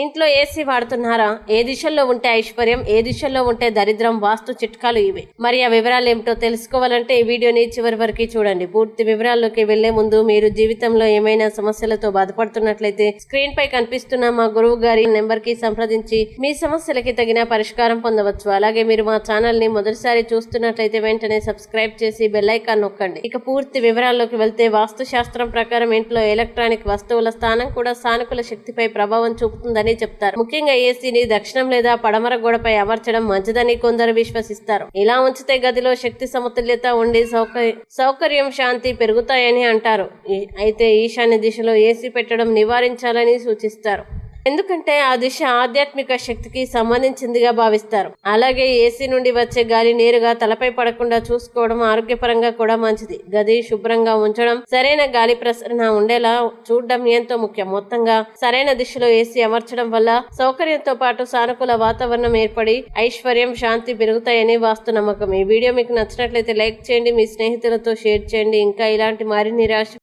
ఇంట్లో ఏసీ వాడుతున్నారా? ఏ దిశల్లో ఉంటే ఐశ్వర్యం, ఏ దిశల్లో ఉంటే దరిద్రం, వాస్తు చిట్కాలు ఇవే. మరి ఆ వివరాలు ఏమిటో తెలుసుకోవాలంటే ఈ వీడియోని చివరి వరకు చూడండి. పూర్తి వివరాల్లోకి వెళ్లే ముందు మీరు జీవితంలో ఏమైనా సమస్యలతో బాధపడుతున్నట్లయితే స్క్రీన్ పై కనిపిస్తున్న మా గురువు గారి నెంబర్ కి సంప్రదించి మీ సమస్యలకి తగిన పరిష్కారం పొందవచ్చు. అలాగే మీరు మా ఛానల్ ని మొదటిసారి చూస్తున్నట్లయితే వెంటనే సబ్స్క్రైబ్ చేసి బెల్ ఐకాన్ నొక్కండి. ఇక పూర్తి వివరాల్లోకి వెళ్తే వాస్తు శాస్త్రం ప్రకారం ఇంట్లో ఎలక్ట్రానిక్ వస్తువుల స్థానం కూడా సానుకూల శక్తిపై ప్రభావం చూపుతుందని చెప్తారు. ముఖ్యంగా ఏసీని దక్షిణం లేదా పడమర గోడపై అమర్చడం మంచిదని కొందరు విశ్వసిస్తారు. ఇలా ఉంచితే గదిలో శక్తి సమతుల్యత ఉండి సౌకర్యం, శాంతి పెరుగుతాయని అంటారు. అయితే ఈశాన్య దిశలో ఏసీ పెట్టడం నివారించాలని సూచిస్తారు. ఎందుకంటే ఆ దిశ ఆధ్యాత్మిక శక్తికి సంబంధించిందిగా భావిస్తారు. అలాగే ఏసీ నుండి వచ్చే గాలి నేరుగా తలపై పడకుండా చూసుకోవడం ఆరోగ్యపరంగా కూడా మంచిది. గది శుభ్రంగా ఉంచడం, సరైన గాలి ప్రసరణ ఉండేలా చూడడం ఎంతో ముఖ్యం. మొత్తంగా సరైన దిశలో ఏసీ అమర్చడం వల్ల సౌకర్యంతో పాటు సానుకూల వాతావరణం ఏర్పడి ఐశ్వర్యం, శాంతి పెరుగుతాయని వాస్తు నమ్మకం. ఈ వీడియో మీకు నచ్చినట్లయితే లైక్ చేయండి, మీ స్నేహితులతో షేర్ చేయండి. ఇంకా ఇలాంటి మరిన్ని రాశి